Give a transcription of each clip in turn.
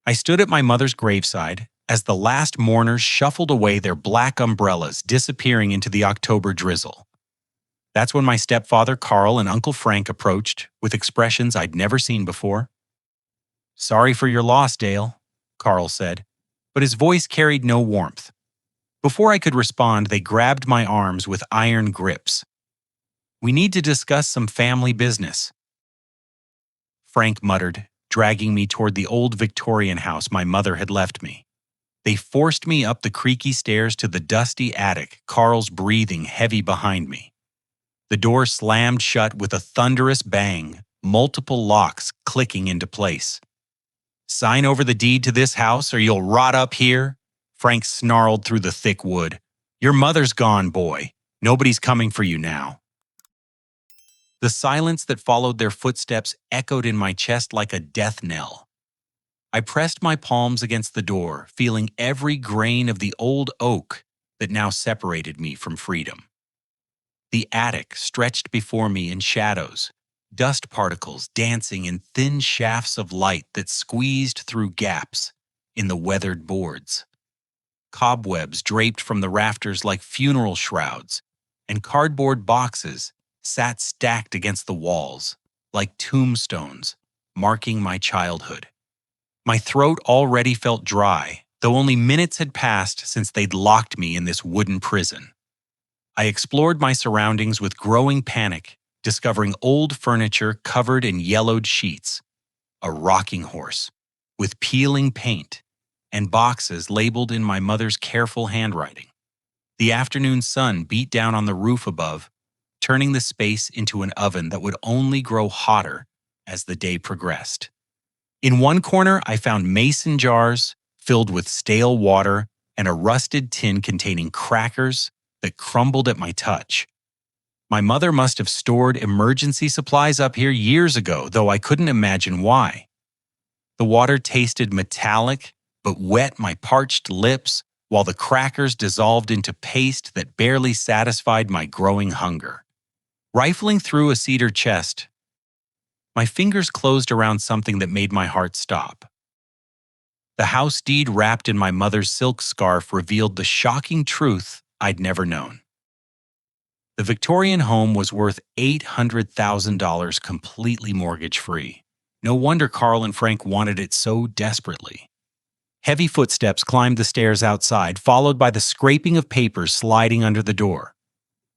I stood at my mother's graveside as the last mourners shuffled away their black umbrellas, disappearing into the October drizzle. That's when my stepfather, Carl, and Uncle Frank approached with expressions I'd never seen before. "Sorry for your loss, Dale," Carl said, but his voice carried no warmth. Before I could respond, they grabbed my arms with iron grips. "We need to discuss some family business," Frank muttered, dragging me toward the old Victorian house my mother had left me. They forced me up the creaky stairs to the dusty attic, Carl's breathing heavy behind me. The door slammed shut with a thunderous bang, multiple locks clicking into place. "Sign over the deed to this house or you'll rot up here," Frank snarled through the thick wood. "Your mother's gone, boy. Nobody's coming for you now." The silence that followed their footsteps echoed in my chest like a death knell. I pressed my palms against the door, feeling every grain of the old oak that now separated me from freedom. The attic stretched before me in shadows, dust particles dancing in thin shafts of light that squeezed through gaps in the weathered boards. Cobwebs draped from the rafters like funeral shrouds, and cardboard boxes sat stacked against the walls like tombstones marking my childhood. My throat already felt dry, though only minutes had passed since they'd locked me in this wooden prison. I explored my surroundings with growing panic, discovering old furniture covered in yellowed sheets, a rocking horse with peeling paint, and boxes labeled in my mother's careful handwriting. The afternoon sun beat down on the roof above, turning the space into an oven that would only grow hotter as the day progressed. In one corner, I found mason jars filled with stale water and a rusted tin containing crackers that crumbled at my touch. My mother must have stored emergency supplies up here years ago, though I couldn't imagine why. The water tasted metallic, but wet my parched lips, while the crackers dissolved into paste that barely satisfied my growing hunger. Rifling through a cedar chest, my fingers closed around something that made my heart stop. The house deed wrapped in my mother's silk scarf revealed the shocking truth I'd never known. The Victorian home was worth $800,000 completely mortgage-free. No wonder Carl and Frank wanted it so desperately. Heavy footsteps climbed the stairs outside, followed by the scraping of papers sliding under the door.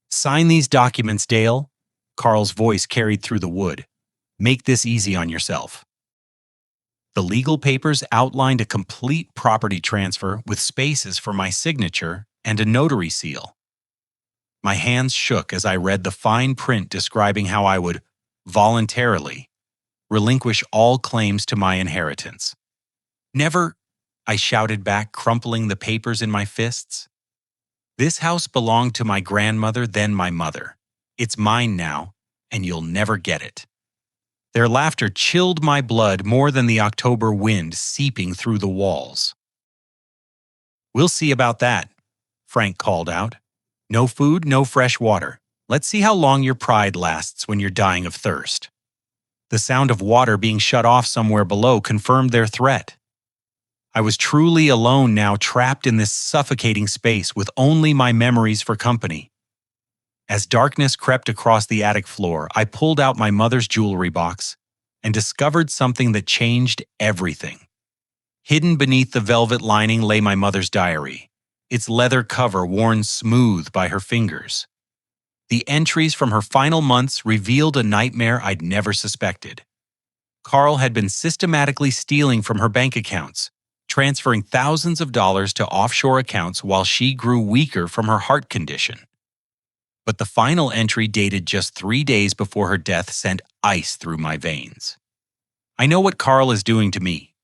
"Sign these documents, Dale," Carl's voice carried through the wood. "Make this easy on yourself." The legal papers outlined a complete property transfer with spaces for my signature and a notary seal. My hands shook as I read the fine print describing how I would voluntarily relinquish all claims to my inheritance. "Never," I shouted back, crumpling the papers in my fists. "This house belonged to my grandmother, then my mother. It's mine now, and you'll never get it." Their laughter chilled my blood more than the October wind seeping through the walls. "We'll see about that," Frank called out. "No food, no fresh water. Let's see how long your pride lasts when you're dying of thirst." The sound of water being shut off somewhere below confirmed their threat. I was truly alone now, trapped in this suffocating space with only my memories for company. As darkness crept across the attic floor, I pulled out my mother's jewelry box and discovered something that changed everything. Hidden beneath the velvet lining lay my mother's diary, its leather cover worn smooth by her fingers. The entries from her final months revealed a nightmare I'd never suspected. Carl had been systematically stealing from her bank accounts, transferring thousands of dollars to offshore accounts while she grew weaker from her heart condition. But the final entry, dated just 3 days before her death, sent ice through my veins. "I know what Carl is doing to me,"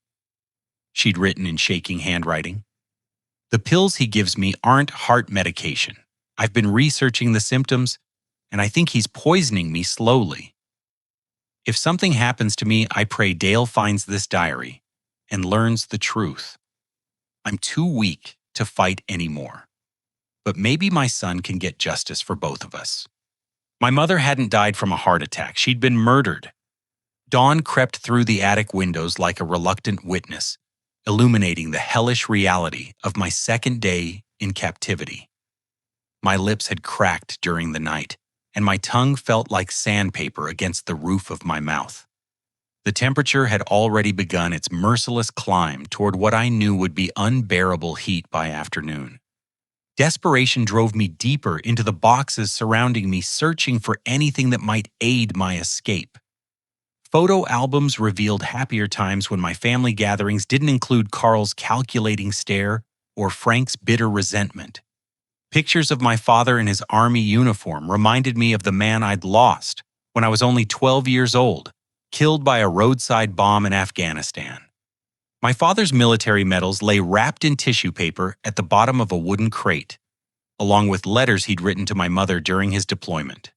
she'd written in shaking handwriting. "The pills he gives me aren't heart medication. I've been researching the symptoms, and I think he's poisoning me slowly. If something happens to me, I pray Dale finds this diary and learns the truth. I'm too weak to fight anymore. But maybe my son can get justice for both of us." My mother hadn't died from a heart attack. She'd been murdered. Dawn crept through the attic windows like a reluctant witness, illuminating the hellish reality of my second day in captivity. My lips had cracked during the night, and my tongue felt like sandpaper against the roof of my mouth. The temperature had already begun its merciless climb toward what I knew would be unbearable heat by afternoon. Desperation drove me deeper into the boxes surrounding me, searching for anything that might aid my escape. Photo albums revealed happier times when my family gatherings didn't include Carl's calculating stare or Frank's bitter resentment. Pictures of my father in his army uniform reminded me of the man I'd lost when I was only 12 years old, killed by a roadside bomb in Afghanistan. My father's military medals lay wrapped in tissue paper at the bottom of a wooden crate, along with letters he'd written to my mother during his deployment.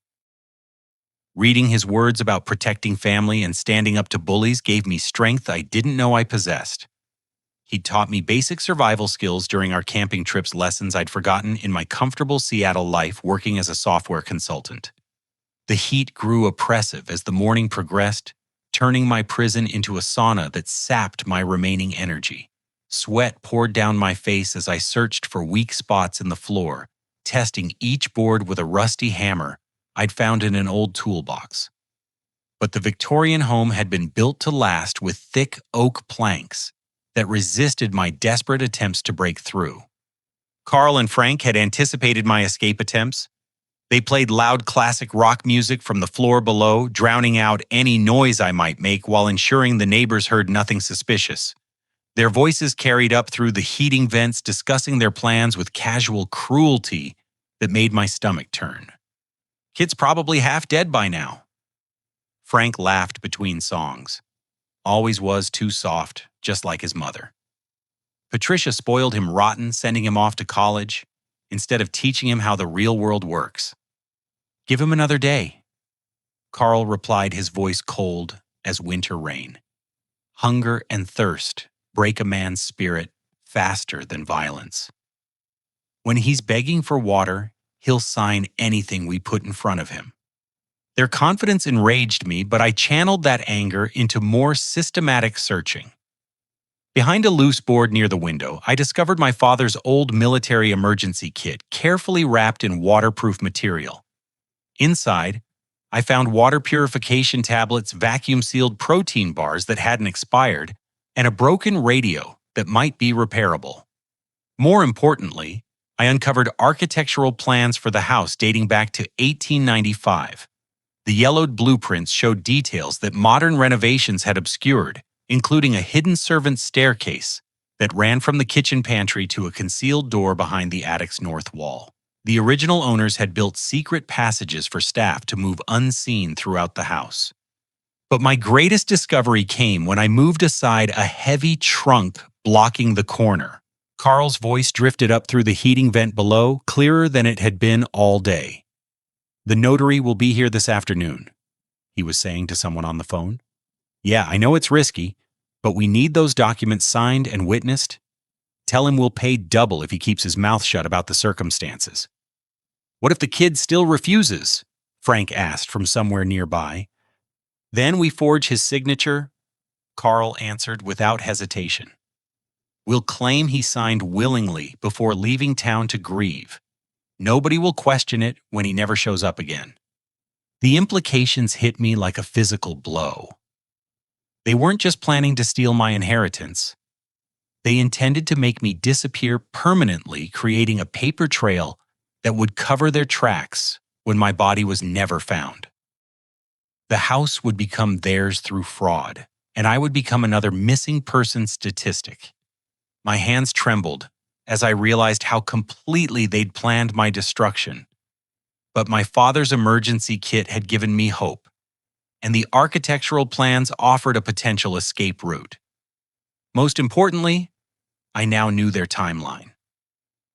Reading his words about protecting family and standing up to bullies gave me strength I didn't know I possessed. He'd taught me basic survival skills during our camping trips, lessons I'd forgotten in my comfortable Seattle life working as a software consultant. The heat grew oppressive as the morning progressed, turning my prison into a sauna that sapped my remaining energy. Sweat poured down my face as I searched for weak spots in the floor, testing each board with a rusty hammer I'd found in an old toolbox. But the Victorian home had been built to last with thick oak planks that resisted my desperate attempts to break through. Carl and Frank had anticipated my escape attempts. They played loud classic rock music from the floor below, drowning out any noise I might make while ensuring the neighbors heard nothing suspicious. Their voices carried up through the heating vents, discussing their plans with casual cruelty that made my stomach turn. Kid's probably half dead by now. Frank laughed between songs. Always was too soft, just like his mother. Patricia spoiled him rotten, sending him off to college, instead of teaching him how the real world works. Give him another day. Carl replied, his voice cold as winter rain. Hunger and thirst break a man's spirit faster than violence. When he's begging for water, he'll sign anything we put in front of him. Their confidence enraged me, but I channeled that anger into more systematic searching. Behind a loose board near the window, I discovered my father's old military emergency kit, carefully wrapped in waterproof material. Inside, I found water purification tablets, vacuum-sealed protein bars that hadn't expired, and a broken radio that might be repairable. More importantly, I uncovered architectural plans for the house dating back to 1895. The yellowed blueprints showed details that modern renovations had obscured, including a hidden servant's staircase that ran from the kitchen pantry to a concealed door behind the attic's north wall. The original owners had built secret passages for staff to move unseen throughout the house. But my greatest discovery came when I moved aside a heavy trunk blocking the corner. Carl's voice drifted up through the heating vent below, clearer than it had been all day. "The notary will be here this afternoon," he was saying to someone on the phone. "Yeah, I know it's risky, but we need those documents signed and witnessed. Tell him we'll pay double if he keeps his mouth shut about the circumstances." "What if the kid still refuses?" Frank asked from somewhere nearby. "Then we forge his signature," Carl answered without hesitation. "We'll claim he signed willingly before leaving town to grieve. Nobody will question it when he never shows up again." The implications hit me like a physical blow. They weren't just planning to steal my inheritance. They intended to make me disappear permanently, creating a paper trail that would cover their tracks when my body was never found. The house would become theirs through fraud, and I would become another missing person statistic. My hands trembled as I realized how completely they'd planned my destruction. But my father's emergency kit had given me hope, and the architectural plans offered a potential escape route. Most importantly, I now knew their timeline.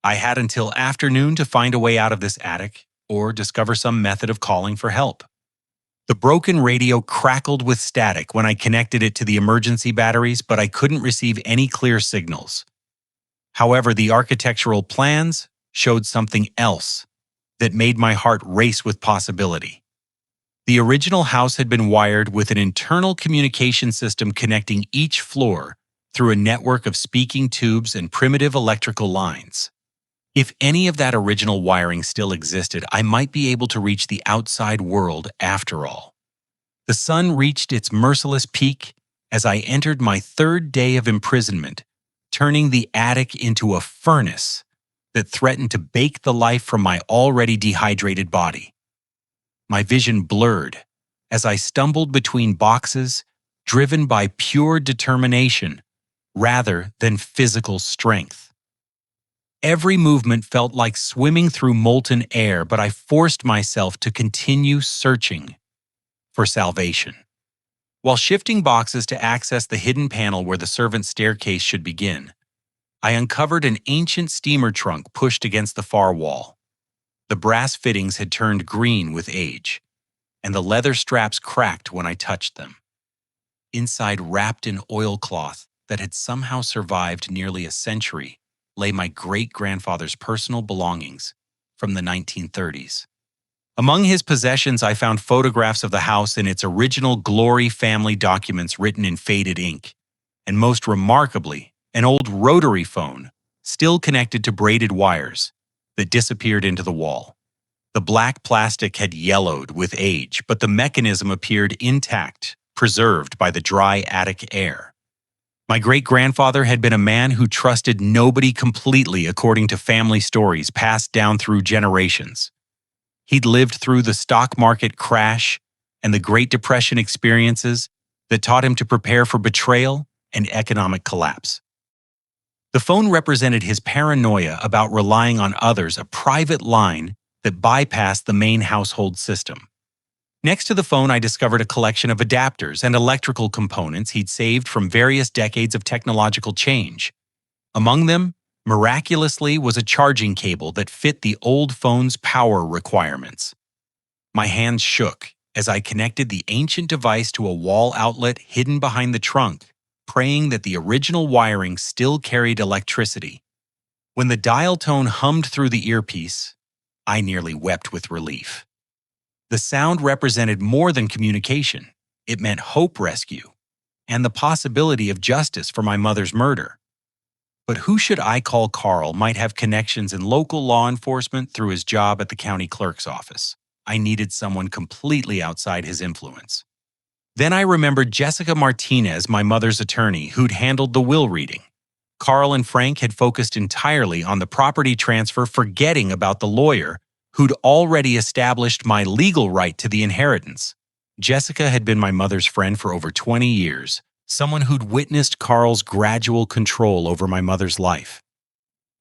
I had until afternoon to find a way out of this attic or discover some method of calling for help. The broken radio crackled with static when I connected it to the emergency batteries, but I couldn't receive any clear signals. However, the architectural plans showed something else that made my heart race with possibility. The original house had been wired with an internal communication system connecting each floor through a network of speaking tubes and primitive electrical lines. If any of that original wiring still existed, I might be able to reach the outside world after all. The sun reached its merciless peak as I entered my third day of imprisonment, turning the attic into a furnace that threatened to bake the life from my already dehydrated body. My vision blurred as I stumbled between boxes, driven by pure determination rather than physical strength. Every movement felt like swimming through molten air, but I forced myself to continue searching for salvation. While shifting boxes to access the hidden panel where the servant's staircase should begin, I uncovered an ancient steamer trunk pushed against the far wall. The brass fittings had turned green with age, and the leather straps cracked when I touched them. Inside, wrapped in oilcloth that had somehow survived nearly a century, lay my great-grandfather's personal belongings from the 1930s. Among his possessions, I found photographs of the house in its original glory family documents written in faded ink, and most remarkably, an old rotary phone, still connected to braided wires, that disappeared into the wall. The black plastic had yellowed with age, but the mechanism appeared intact, preserved by the dry attic air. My great-grandfather had been a man who trusted nobody completely according to family stories passed down through generations. He'd lived through the stock market crash and the Great Depression experiences that taught him to prepare for betrayal and economic collapse. The phone represented his paranoia about relying on others, a private line that bypassed the main household system. Next to the phone, I discovered a collection of adapters and electrical components he'd saved from various decades of technological change. Among them, miraculously, was a charging cable that fit the old phone's power requirements. My hands shook as I connected the ancient device to a wall outlet hidden behind the trunk, praying that the original wiring still carried electricity. When the dial tone hummed through the earpiece, I nearly wept with relief. The sound represented more than communication. It meant hope rescue and the possibility of justice for my mother's murder. But who should I call? Carl might have connections in local law enforcement through his job at the county clerk's office. I needed someone completely outside his influence. Then I remembered Jessica Martinez, my mother's attorney, who'd handled the will reading. Carl and Frank had focused entirely on the property transfer, forgetting about the lawyer who'd already established my legal right to the inheritance. Jessica had been my mother's friend for over 20 years, someone who'd witnessed Carl's gradual control over my mother's life.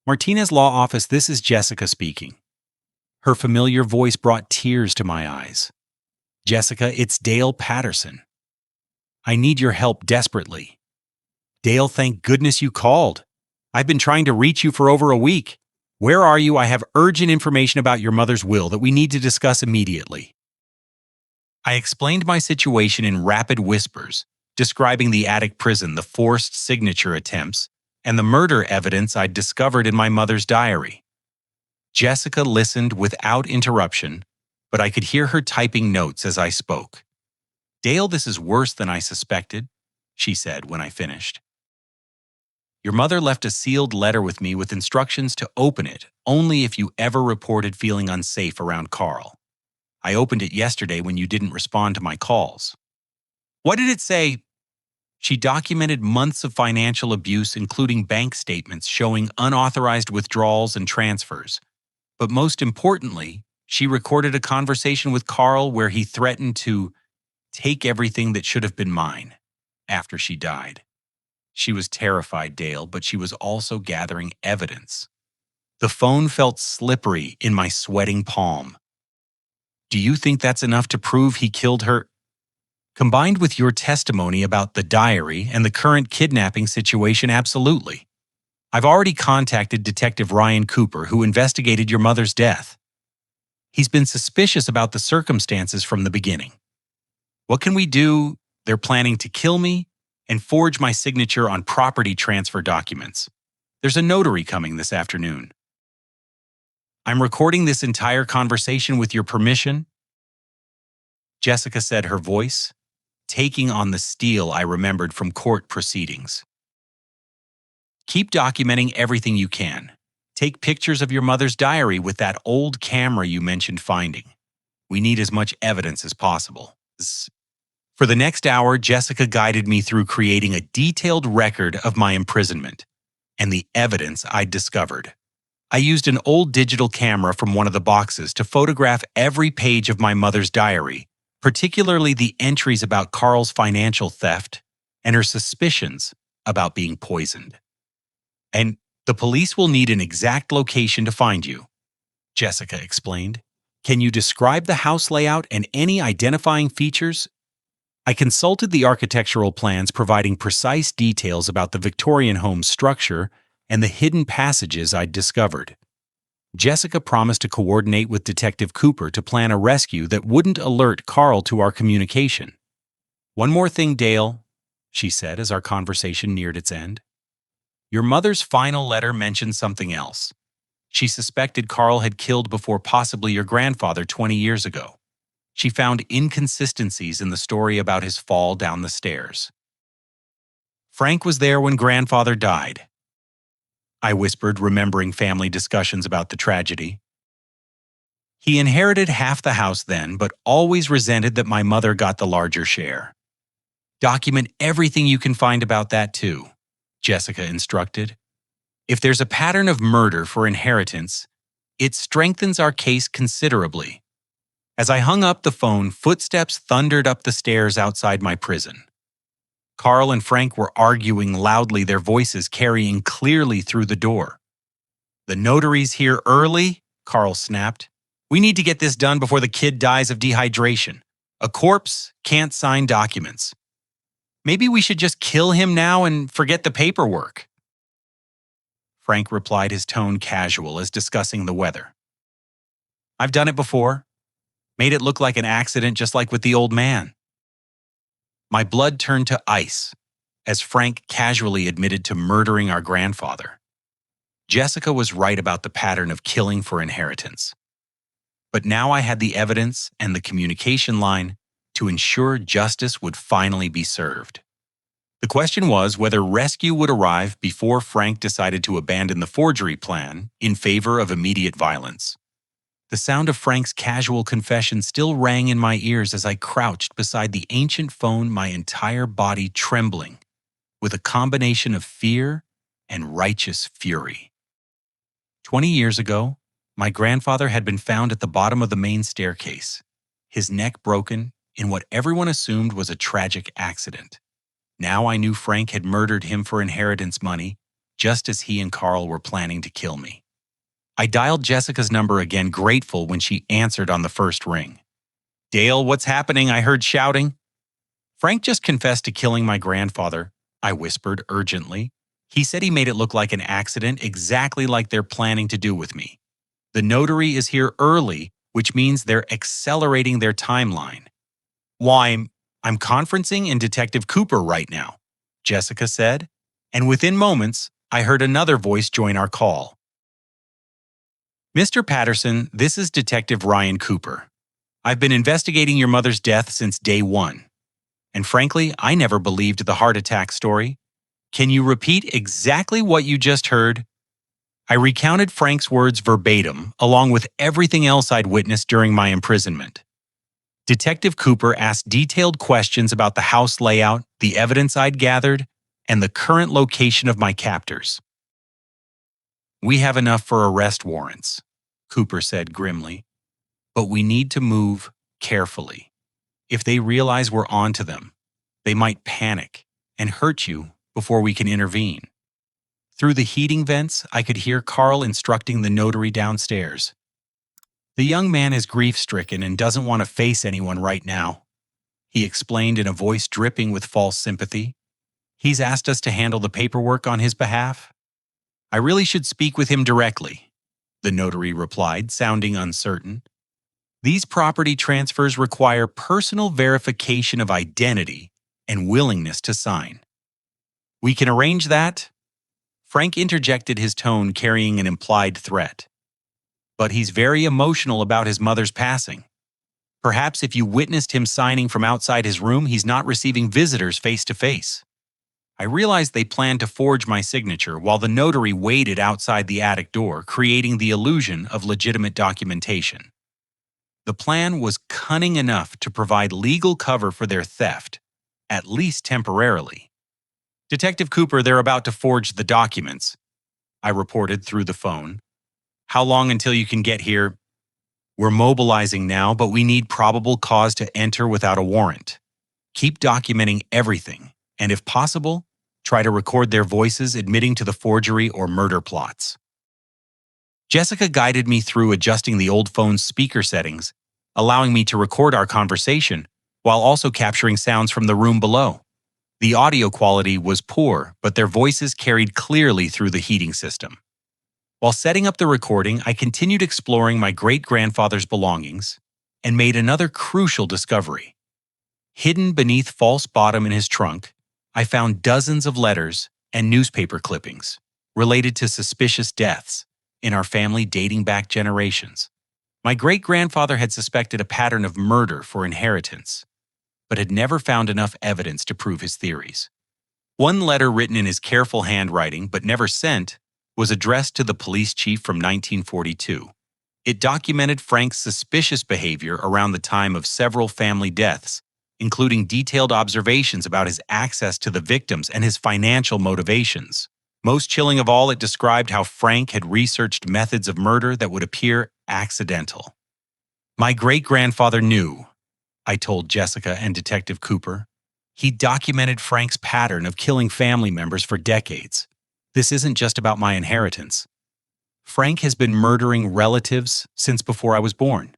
Martinez Law Office, this is Jessica speaking. Her familiar voice brought tears to my eyes. Jessica, it's Dale Patterson. I need your help desperately. Dale, thank goodness you called. I've been trying to reach you for over a week. Where are you? I have urgent information about your mother's will that we need to discuss immediately. I explained my situation in rapid whispers, describing the attic prison, the forced signature attempts, and the murder evidence I'd discovered in my mother's diary. Jessica listened without interruption, but I could hear her typing notes as I spoke. Dale, this is worse than I suspected, she said when I finished. Your mother left a sealed letter with me with instructions to open it only if you ever reported feeling unsafe around Carl. I opened it yesterday when you didn't respond to my calls. What did it say? She documented months of financial abuse, including bank statements showing unauthorized withdrawals and transfers. But most importantly, she recorded a conversation with Carl where he threatened to take everything that should have been mine after she died. She was terrified, Dale, but she was also gathering evidence. The phone felt slippery in my sweating palm. Do you think that's enough to prove he killed her? Combined with your testimony about the diary and the current kidnapping situation, absolutely. I've already contacted Detective Ryan Cooper, who investigated your mother's death. He's been suspicious about the circumstances from the beginning. What can we do? They're planning to kill me and forge my signature on property transfer documents. There's a notary coming this afternoon. I'm recording this entire conversation with your permission, Jessica said, her voice taking on the steel I remembered from court proceedings. Keep documenting everything you can. Take pictures of your mother's diary with that old camera you mentioned finding. We need as much evidence as possible. For the next hour, Jessica guided me through creating a detailed record of my imprisonment and the evidence I'd discovered. I used an old digital camera from one of the boxes to photograph every page of my mother's diary, particularly the entries about Carl's financial theft and her suspicions about being poisoned. And the police will need an exact location to find you, Jessica explained. Can you describe the house layout and any identifying features? I consulted the architectural plans providing precise details about the Victorian home's structure and the hidden passages I'd discovered. Jessica promised to coordinate with Detective Cooper to plan a rescue that wouldn't alert Carl to our communication. One more thing, Dale, she said as our conversation neared its end. Your mother's final letter mentioned something else. She suspected Carl had killed before possibly your grandfather 20 years ago. She found inconsistencies in the story about his fall down the stairs. Frank was there when grandfather died, I whispered, remembering family discussions about the tragedy. He inherited half the house then, but always resented that my mother got the larger share. Document everything you can find about that too, Jessica instructed. If there's a pattern of murder for inheritance, it strengthens our case considerably. As I hung up the phone, footsteps thundered up the stairs outside my prison. Carl and Frank were arguing loudly, their voices carrying clearly through the door. The notary's here early, Carl snapped. We need to get this done before the kid dies of dehydration. A corpse can't sign documents. Maybe we should just kill him now and forget the paperwork. Frank replied, his tone casual as discussing the weather. I've done it before. Made it look like an accident just like with the old man. My blood turned to ice as Frank casually admitted to murdering our grandfather. Jessica was right about the pattern of killing for inheritance. But now I had the evidence and the communication line to ensure justice would finally be served. The question was whether rescue would arrive before Frank decided to abandon the forgery plan in favor of immediate violence. The sound of Frank's casual confession still rang in my ears as I crouched beside the ancient phone, my entire body trembling with a combination of fear and righteous fury. 20 years ago, my grandfather had been found at the bottom of the main staircase, his neck broken in what everyone assumed was a tragic accident. Now I knew Frank had murdered him for inheritance money, just as he and Carl were planning to kill me. I dialed Jessica's number again, grateful when she answered on the first ring. Dale, what's happening? I heard shouting. Frank just confessed to killing my grandfather, I whispered urgently. He said he made it look like an accident, exactly like they're planning to do with me. The notary is here early, which means they're accelerating their timeline. Why, I'm conferencing in Detective Cooper right now, Jessica said, and within moments, I heard another voice join our call. Mr. Patterson, this is Detective Ryan Cooper. I've been investigating your mother's death since day one. And frankly, I never believed the heart attack story. Can you repeat exactly what you just heard? I recounted Frank's words verbatim, along with everything else I'd witnessed during my imprisonment. Detective Cooper asked detailed questions about the house layout, the evidence I'd gathered, and the current location of my captors. We have enough for arrest warrants, Cooper said grimly, but we need to move carefully. If they realize we're onto them, they might panic and hurt you before we can intervene. Through the heating vents, I could hear Carl instructing the notary downstairs. The young man is grief-stricken and doesn't want to face anyone right now, he explained in a voice dripping with false sympathy. He's asked us to handle the paperwork on his behalf. I really should speak with him directly, the notary replied, sounding uncertain. These property transfers require personal verification of identity and willingness to sign. We can arrange that. Frank interjected, his tone carrying an implied threat. But he's very emotional about his mother's passing. Perhaps if you witnessed him signing from outside his room, he's not receiving visitors face to face. I realized they planned to forge my signature while the notary waited outside the attic door, creating the illusion of legitimate documentation. The plan was cunning enough to provide legal cover for their theft, at least temporarily. "Detective Cooper, they're about to forge the documents," I reported through the phone. "How long until you can get here?" "We're mobilizing now, but we need probable cause to enter without a warrant. Keep documenting everything, and if possible, try to record their voices admitting to the forgery or murder plots." Jessica guided me through adjusting the old phone's speaker settings, allowing me to record our conversation while also capturing sounds from the room below. The audio quality was poor, but their voices carried clearly through the heating system. While setting up the recording, I continued exploring my great-grandfather's belongings and made another crucial discovery. Hidden beneath false bottom in his trunk, I found dozens of letters and newspaper clippings related to suspicious deaths in our family dating back generations. My great-grandfather had suspected a pattern of murder for inheritance, but had never found enough evidence to prove his theories. One letter written in his careful handwriting but never sent was addressed to the police chief from 1942. It documented Frank's suspicious behavior around the time of several family deaths, including detailed observations about his access to the victims and his financial motivations. Most chilling of all, it described how Frank had researched methods of murder that would appear accidental. "My great-grandfather knew," I told Jessica and Detective Cooper. "He documented Frank's pattern of killing family members for decades. This isn't just about my inheritance. Frank has been murdering relatives since before I was born."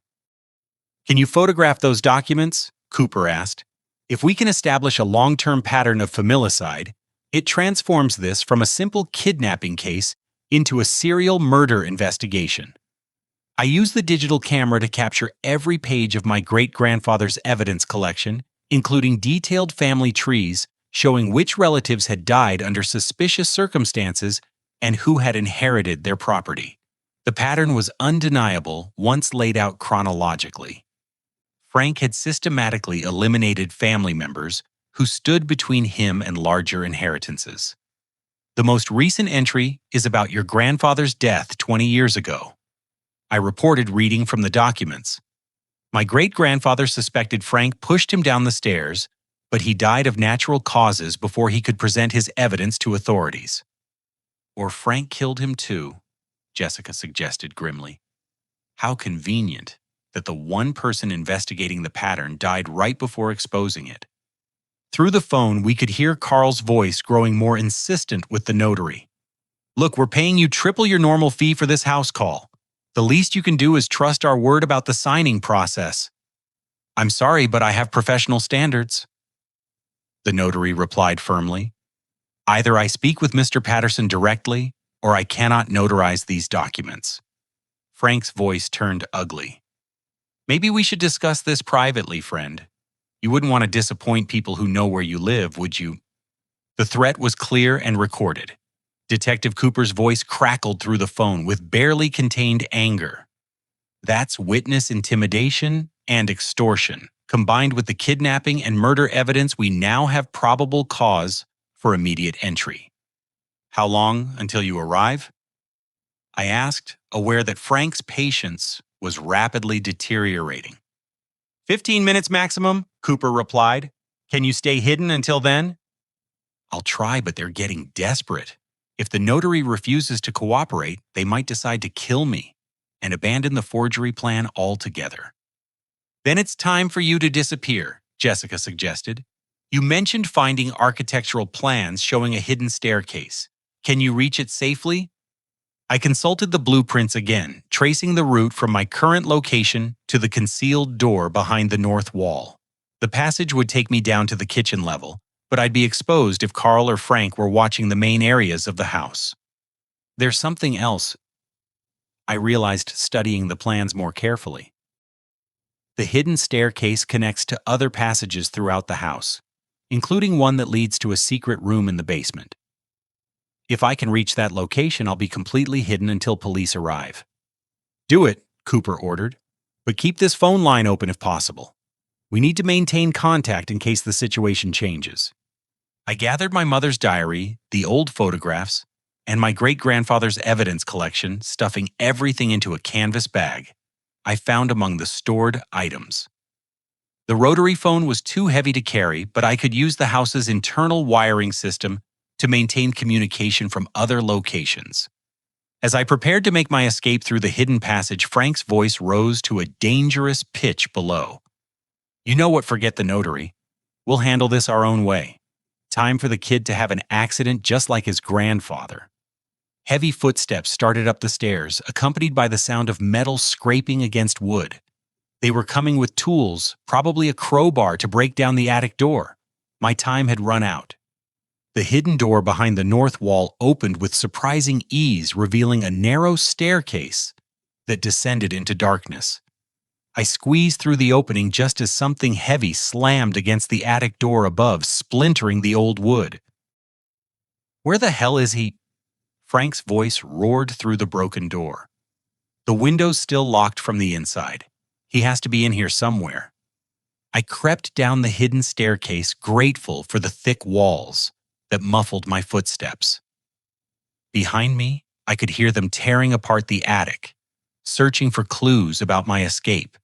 "Can you photograph those documents?" Cooper asked. "If we can establish a long-term pattern of familicide, it transforms this from a simple kidnapping case into a serial murder investigation." I used the digital camera to capture every page of my great-grandfather's evidence collection, including detailed family trees showing which relatives had died under suspicious circumstances and who had inherited their property. The pattern was undeniable once laid out chronologically. Frank had systematically eliminated family members who stood between him and larger inheritances. "The most recent entry is about your grandfather's death 20 years ago," I reported, reading from the documents. "My great-grandfather suspected Frank pushed him down the stairs, but he died of natural causes before he could present his evidence to authorities." "Or Frank killed him too," Jessica suggested grimly. "How convenient that the one person investigating the pattern died right before exposing it." Through the phone, we could hear Carl's voice growing more insistent with the notary. "Look, we're paying you triple your normal fee for this house call. The least you can do is trust our word about the signing process." "I'm sorry, but I have professional standards," the notary replied firmly. "Either I speak with Mr. Patterson directly, or I cannot notarize these documents." Frank's voice turned ugly. "Maybe we should discuss this privately, friend. You wouldn't want to disappoint people who know where you live, would you?" The threat was clear and recorded. Detective Cooper's voice crackled through the phone with barely contained anger. "That's witness intimidation and extortion. Combined with the kidnapping and murder evidence, we now have probable cause for immediate entry." "How long until you arrive?" I asked, aware that Frank's patience was rapidly deteriorating. 15 minutes maximum," Cooper replied. "Can you stay hidden until then?" "I'll try, but they're getting desperate. If the notary refuses to cooperate, they might decide to kill me and abandon the forgery plan altogether." "Then it's time for you to disappear," Jessica suggested. "You mentioned finding architectural plans showing a hidden staircase. Can you reach it safely?" I consulted the blueprints again, tracing the route from my current location to the concealed door behind the north wall. The passage would take me down to the kitchen level, but I'd be exposed if Carl or Frank were watching the main areas of the house. "There's something else," I realized, studying the plans more carefully. "The hidden staircase connects to other passages throughout the house, including one that leads to a secret room in the basement. If I can reach that location, I'll be completely hidden until police arrive." "Do it," Cooper ordered, "but keep this phone line open if possible. We need to maintain contact in case the situation changes." I gathered my mother's diary, the old photographs, and my great-grandfather's evidence collection, stuffing everything into a canvas bag I found among the stored items. The rotary phone was too heavy to carry, but I could use the house's internal wiring system to maintain communication from other locations. As I prepared to make my escape through the hidden passage, Frank's voice rose to a dangerous pitch below. "You know what, forget the notary. We'll handle this our own way. Time for the kid to have an accident just like his grandfather." Heavy footsteps started up the stairs, accompanied by the sound of metal scraping against wood. They were coming with tools, probably a crowbar to break down the attic door. My time had run out. The hidden door behind the north wall opened with surprising ease, revealing a narrow staircase that descended into darkness. I squeezed through the opening just as something heavy slammed against the attic door above, splintering the old wood. "Where the hell is he?" Frank's voice roared through the broken door. "The window's still locked from the inside. He has to be in here somewhere." I crept down the hidden staircase, grateful for the thick walls that muffled my footsteps. Behind me, I could hear them tearing apart the attic, searching for clues about my escape.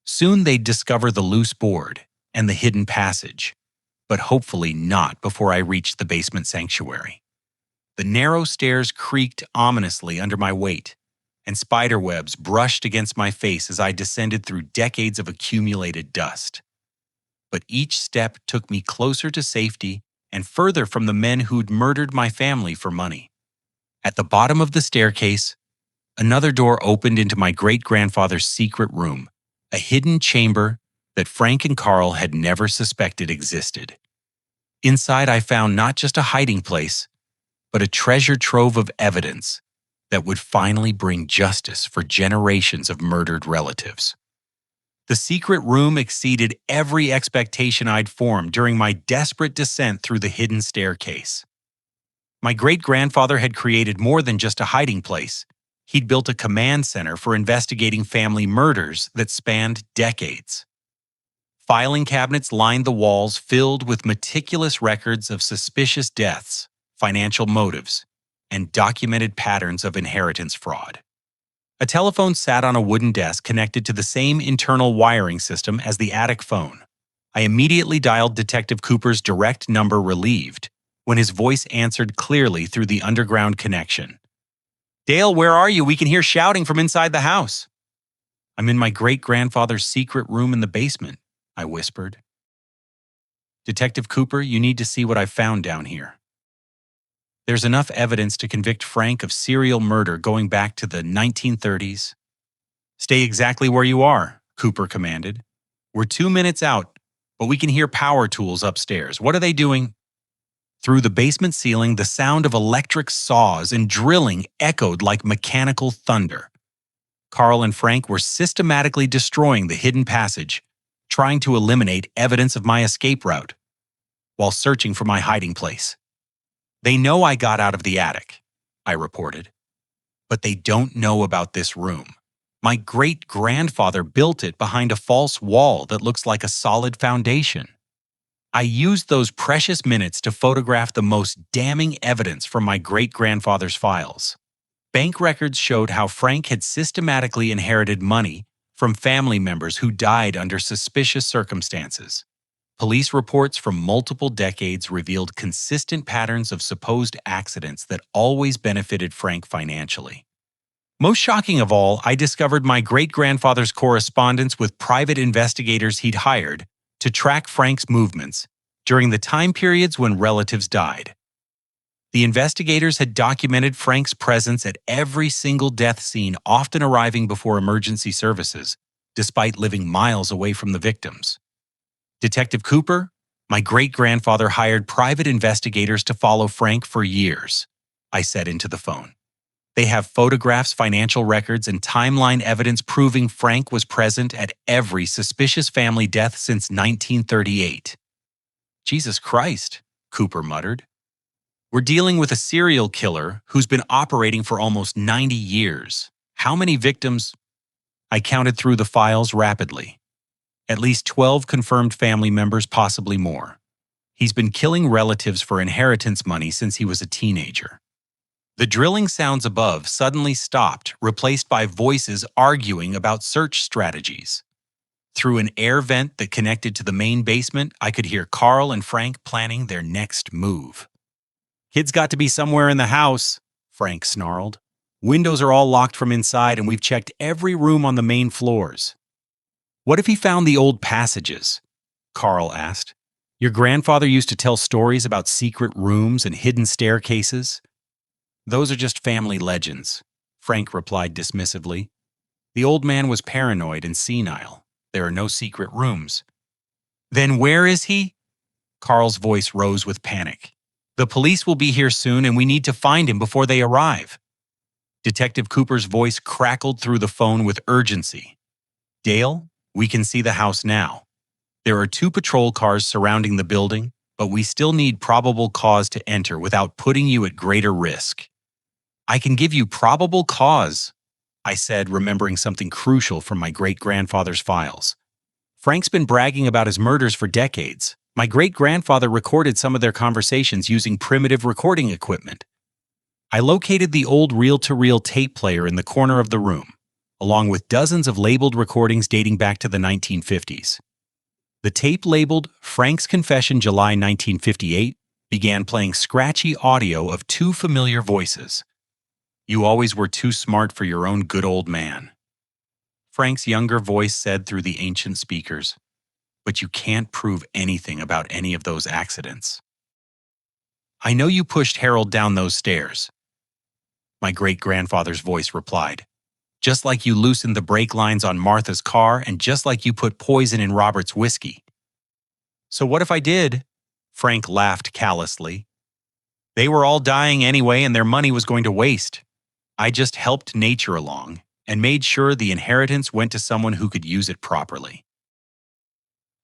Soon they'd discover the loose board and the hidden passage, but hopefully not before I reached the basement sanctuary. The narrow stairs creaked ominously under my weight, and spiderwebs brushed against my face as I descended through decades of accumulated dust. But each step took me closer to safety and further from the men who'd murdered my family for money. At the bottom of the staircase, another door opened into my great-grandfather's secret room, a hidden chamber that Frank and Carl had never suspected existed. Inside, I found not just a hiding place, but a treasure trove of evidence that would finally bring justice for generations of murdered relatives. The secret room exceeded every expectation I'd formed during my desperate descent through the hidden staircase. My great-grandfather had created more than just a hiding place. He'd built a command center for investigating family murders that spanned decades. Filing cabinets lined the walls, filled with meticulous records of suspicious deaths, financial motives, and documented patterns of inheritance fraud. A telephone sat on a wooden desk connected to the same internal wiring system as the attic phone. I immediately dialed Detective Cooper's direct number, relieved when his voice answered clearly through the underground connection. "Dale, where are you? We can hear shouting from inside the house." "I'm in my great-grandfather's secret room in the basement," I whispered. "Detective Cooper, you need to see what I've found down here. There's enough evidence to convict Frank of serial murder going back to the 1930s. "Stay exactly where you are," Cooper commanded. "We're 2 minutes out, but we can hear power tools upstairs. What are they doing?" Through the basement ceiling, the sound of electric saws and drilling echoed like mechanical thunder. Carl and Frank were systematically destroying the hidden passage, trying to eliminate evidence of my escape route, while searching for my hiding place. "They know I got out of the attic," I reported. "But they don't know about this room. My great-grandfather built it behind a false wall that looks like a solid foundation." I used those precious minutes to photograph the most damning evidence from my great-grandfather's files. Bank records showed how Frank had systematically inherited money from family members who died under suspicious circumstances. Police reports from multiple decades revealed consistent patterns of supposed accidents that always benefited Frank financially. Most shocking of all, I discovered my great-grandfather's correspondence with private investigators he'd hired to track Frank's movements during the time periods when relatives died. The investigators had documented Frank's presence at every single death scene, often arriving before emergency services, despite living miles away from the victims. "Detective Cooper, my great-grandfather hired private investigators to follow Frank for years," I said into the phone. "They have photographs, financial records, and timeline evidence proving Frank was present at every suspicious family death since 1938. "Jesus Christ," Cooper muttered. "We're dealing with a serial killer who's been operating for almost 90 years. How many victims?" I counted through the files rapidly. At least 12 confirmed family members, possibly more. He's been killing relatives for inheritance money since he was a teenager. The drilling sounds above suddenly stopped, replaced by voices arguing about search strategies. Through an air vent that connected to the main basement, I could hear Carl and Frank planning their next move. "Kid's got to be somewhere in the house," Frank snarled. "Windows are all locked from inside, and we've checked every room on the main floors." "What if he found the old passages?" Carl asked. "Your grandfather used to tell stories about secret rooms and hidden staircases." "Those are just family legends," Frank replied dismissively. "The old man was paranoid and senile. There are no secret rooms." "Then where is he?" Carl's voice rose with panic. "The police will be here soon, and we need to find him before they arrive." Detective Cooper's voice crackled through the phone with urgency. "Dale, we can see the house now. There are 2 patrol cars surrounding the building, but we still need probable cause to enter without putting you at greater risk." "I can give you probable cause," I said, remembering something crucial from my great-grandfather's files. "Frank's been bragging about his murders for decades. My great-grandfather recorded some of their conversations using primitive recording equipment." I located the old reel-to-reel tape player in the corner of the room, along with dozens of labeled recordings dating back to the 1950s. The tape labeled "Frank's Confession, July 1958" began playing scratchy audio of 2 familiar voices. "You always were too smart for your own good old man," Frank's younger voice said through the ancient speakers. "But you can't prove anything about any of those accidents." "I know you pushed Harold down those stairs," my great-grandfather's voice replied. "Just like you loosened the brake lines on Martha's car and just like you put poison in Robert's whiskey." "So what if I did?" Frank laughed callously. "They were all dying anyway and their money was going to waste. I just helped nature along and made sure the inheritance went to someone who could use it properly."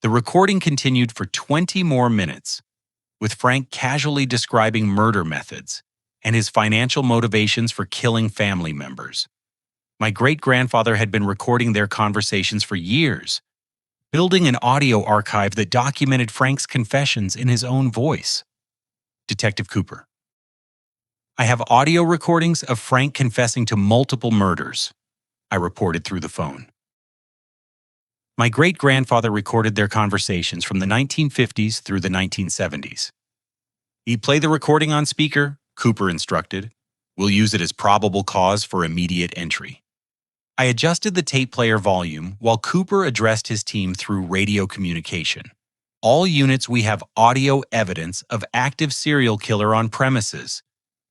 The recording continued for 20 more minutes, with Frank casually describing murder methods and his financial motivations for killing family members. My great-grandfather had been recording their conversations for years, building an audio archive that documented Frank's confessions in his own voice. Detective Cooper: "I have audio recordings of Frank confessing to multiple murders," I reported through the phone. My great-grandfather recorded their conversations from the 1950s through the 1970s. "He'd play the recording on speaker," Cooper instructed. "We'll use it as probable cause for immediate entry." I adjusted the tape player volume while Cooper addressed his team through radio communication. "All units, we have audio evidence of active serial killer on premises.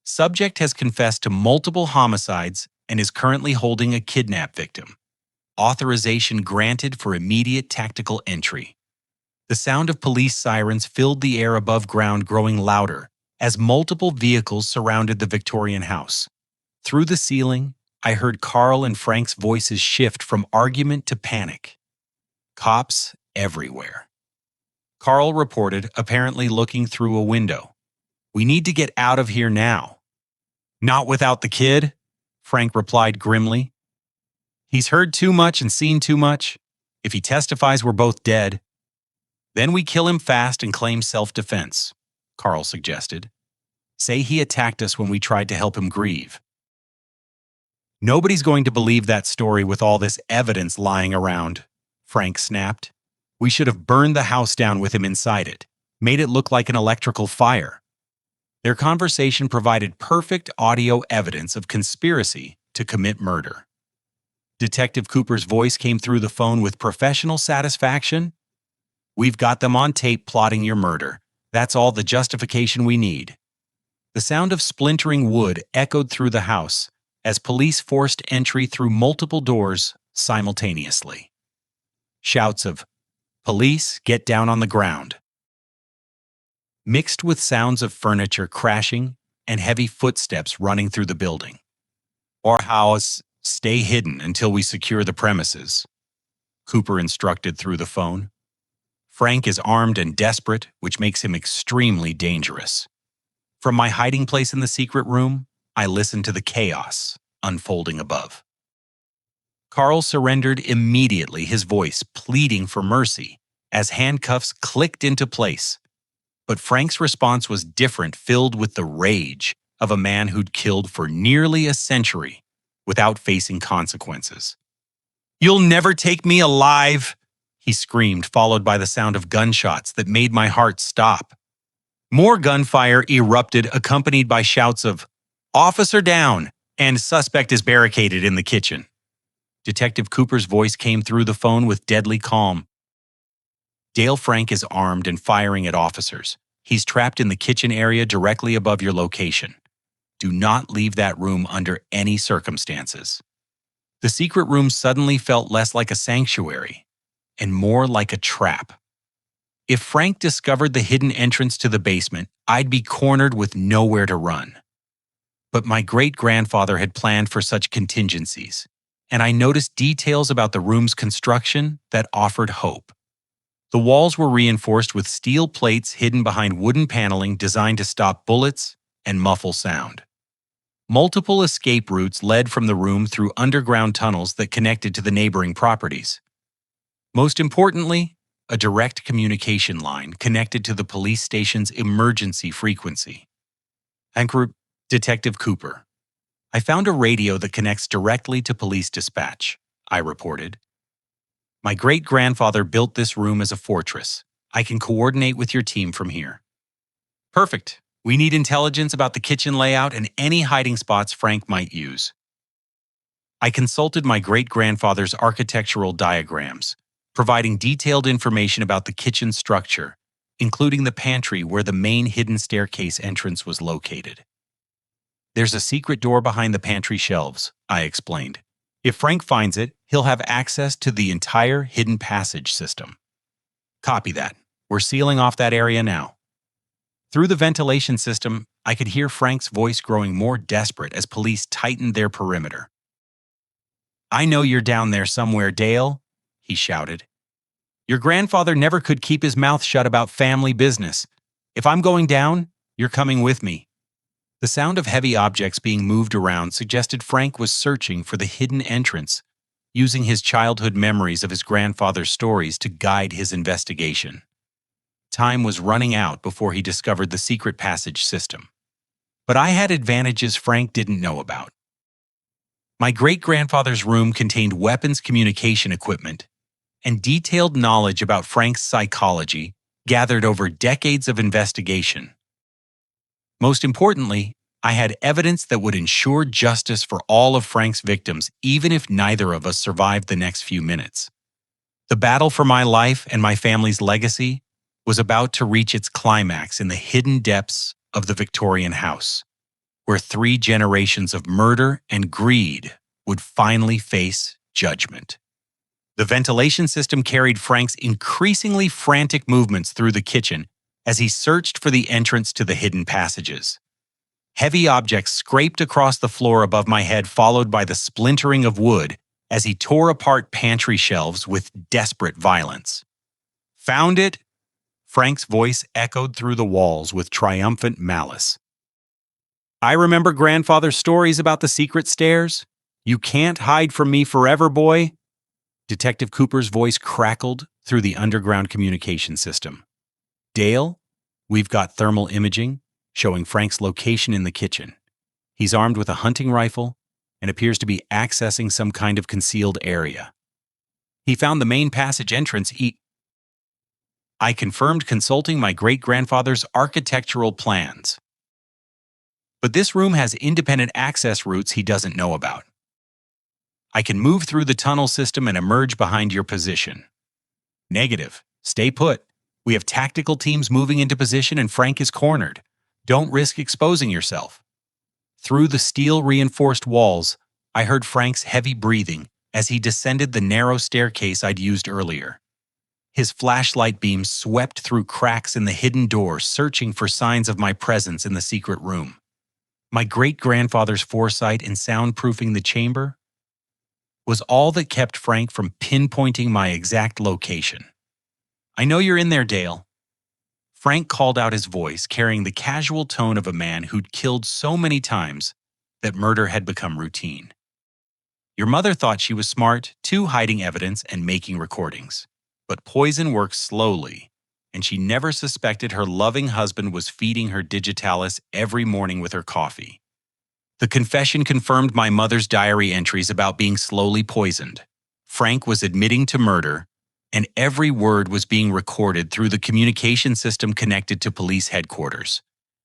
Subject has confessed to multiple homicides and is currently holding a kidnap victim. Authorization granted for immediate tactical entry." The sound of police sirens filled the air above ground, growing louder as multiple vehicles surrounded the Victorian house. Through the ceiling, I heard Carl and Frank's voices shift from argument to panic. "Cops everywhere," Carl reported, apparently looking through a window. "We need to get out of here now." "Not without the kid," Frank replied grimly. "He's heard too much and seen too much. If he testifies, we're both dead." "Then we kill him fast and claim self-defense," Carl suggested. "Say he attacked us when we tried to help him grieve." "Nobody's going to believe that story with all this evidence lying around," Frank snapped. "We should have burned the house down with him inside it, made it look like an electrical fire." Their conversation provided perfect audio evidence of conspiracy to commit murder. Detective Cooper's voice came through the phone with professional satisfaction. "We've got them on tape plotting your murder. That's all the justification we need." The sound of splintering wood echoed through the house as police forced entry through multiple doors simultaneously. Shouts of "Police, get down on the ground," mixed with sounds of furniture crashing and heavy footsteps running through the building. "Our house, stay hidden until we secure the premises," Cooper instructed through the phone. "Frank is armed and desperate, which makes him extremely dangerous." From my hiding place in the secret room, I listened to the chaos unfolding above. Carl surrendered immediately, his voice pleading for mercy as handcuffs clicked into place. But Frank's response was different, filled with the rage of a man who'd killed for nearly a century without facing consequences. "You'll never take me alive!" he screamed, followed by the sound of gunshots that made my heart stop. More gunfire erupted, accompanied by shouts of, "Officer down!" and "Suspect is barricaded in the kitchen." Detective Cooper's voice came through the phone with deadly calm. "Dale Frank is armed and firing at officers. He's trapped in the kitchen area directly above your location. Do not leave that room under any circumstances." The secret room suddenly felt less like a sanctuary and more like a trap. If Frank discovered the hidden entrance to the basement, I'd be cornered with nowhere to run. But my great-grandfather had planned for such contingencies, and I noticed details about the room's construction that offered hope. The walls were reinforced with steel plates hidden behind wooden paneling designed to stop bullets and muffle sound. Multiple escape routes led from the room through underground tunnels that connected to the neighboring properties. Most importantly, a direct communication line connected to the police station's emergency frequency. Anchor Detective Cooper. "I found a radio that connects directly to police dispatch," I reported. "My great-grandfather built this room as a fortress. I can coordinate with your team from here." "Perfect. We need intelligence about the kitchen layout and any hiding spots Frank might use." I consulted my great-grandfather's architectural diagrams, providing detailed information about the kitchen structure, including the pantry where the main hidden staircase entrance was located. "There's a secret door behind the pantry shelves," I explained. "If Frank finds it, he'll have access to the entire hidden passage system." "Copy that. We're sealing off that area now." Through the ventilation system, I could hear Frank's voice growing more desperate as police tightened their perimeter. "I know you're down there somewhere, Dale," he shouted. "Your grandfather never could keep his mouth shut about family business. If I'm going down, you're coming with me." The sound of heavy objects being moved around suggested Frank was searching for the hidden entrance, using his childhood memories of his grandfather's stories to guide his investigation. Time was running out before he discovered the secret passage system. But I had advantages Frank didn't know about. My great-grandfather's room contained weapons communication equipment and detailed knowledge about Frank's psychology gathered over decades of investigation. Most importantly, I had evidence that would ensure justice for all of Frank's victims, even if neither of us survived the next few minutes. The battle for my life and my family's legacy was about to reach its climax in the hidden depths of the Victorian house, where 3 generations of murder and greed would finally face judgment. The ventilation system carried Frank's increasingly frantic movements through the kitchen as he searched for the entrance to the hidden passages. Heavy objects scraped across the floor above my head, followed by the splintering of wood as he tore apart pantry shelves with desperate violence. "Found it?" Frank's voice echoed through the walls with triumphant malice. "I remember grandfather's stories about the secret stairs. You can't hide from me forever, boy." Detective Cooper's voice crackled through the underground communication system. "Dale, we've got thermal imaging showing Frank's location in the kitchen. He's armed with a hunting rifle and appears to be accessing some kind of concealed area. He found the main passage entrance. I confirmed, consulting my great-grandfather's architectural plans. "But this room has independent access routes he doesn't know about. I can move through the tunnel system and emerge behind your position." "Negative. Stay put. We have tactical teams moving into position and Frank is cornered. Don't risk exposing yourself." Through the steel-reinforced walls, I heard Frank's heavy breathing as he descended the narrow staircase I'd used earlier. His flashlight beams swept through cracks in the hidden door, searching for signs of my presence in the secret room. My great-grandfather's foresight in soundproofing the chamber was all that kept Frank from pinpointing my exact location. "I know you're in there, Dale." Frank called out, his voice carrying the casual tone of a man who'd killed so many times that murder had become routine. "Your mother thought she was smart, too, hiding evidence and making recordings. But poison works slowly, and she never suspected her loving husband was feeding her digitalis every morning with her coffee. The confession confirmed my mother's diary entries about being slowly poisoned. Frank was admitting to murder, and every word was being recorded through the communication system connected to police headquarters.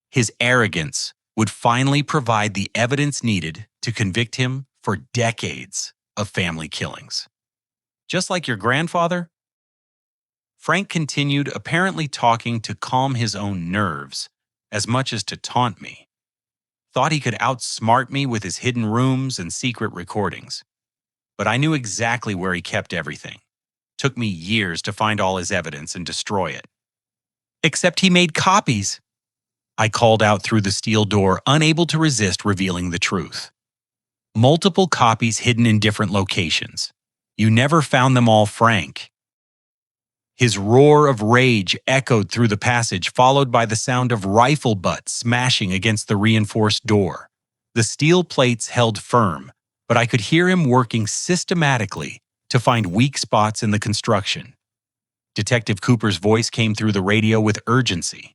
His arrogance would finally provide the evidence needed to convict him for decades of family killings. Just like your grandfather? Frank continued, apparently talking to calm his own nerves as much as to taunt me. Thought he could outsmart me with his hidden rooms and secret recordings. But I knew exactly where he kept everything. Took me years to find all his evidence and destroy it. Except he made copies, I called out through the steel door, unable to resist revealing the truth. Multiple copies hidden in different locations. You never found them all, Frank. His roar of rage echoed through the passage, followed by the sound of rifle butts smashing against the reinforced door. The steel plates held firm, but I could hear him working systematically to find weak spots in the construction. Detective Cooper's voice came through the radio with urgency.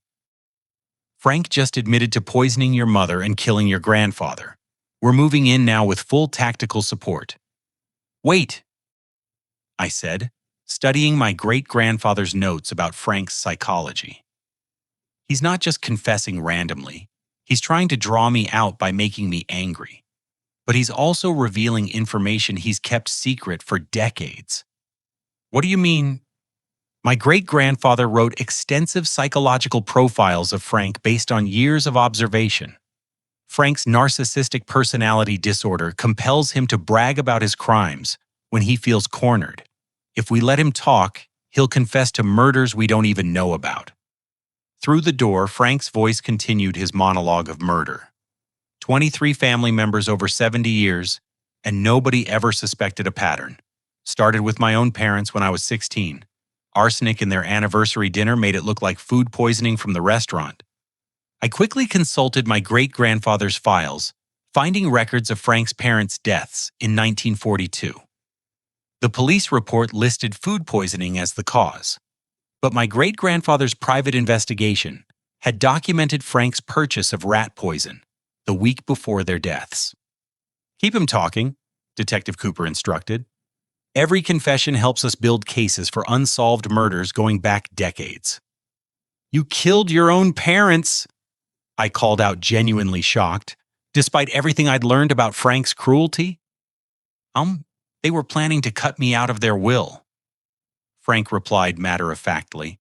Frank just admitted to poisoning your mother and killing your grandfather. We're moving in now with full tactical support. Wait, I said, studying my great-grandfather's notes about Frank's psychology. He's not just confessing randomly. He's trying to draw me out by making me angry. But he's also revealing information he's kept secret for decades. What do you mean? My great-grandfather wrote extensive psychological profiles of Frank based on years of observation. Frank's narcissistic personality disorder compels him to brag about his crimes when he feels cornered. If we let him talk, he'll confess to murders we don't even know about. Through the door, Frank's voice continued his monologue of murder. 23 family members over 70 years, and nobody ever suspected a pattern. Started with my own parents when I was 16. Arsenic in their anniversary dinner made it look like food poisoning from the restaurant. I quickly consulted my great-grandfather's files, finding records of Frank's parents' deaths in 1942. The police report listed food poisoning as the cause, but my great-grandfather's private investigation had documented Frank's purchase of rat poison the week before their deaths. Keep him talking, Detective Cooper instructed. Every confession helps us build cases for unsolved murders going back decades. You killed your own parents, I called out, genuinely shocked, despite everything I'd learned about Frank's cruelty. They were planning to cut me out of their will, Frank replied matter-of-factly.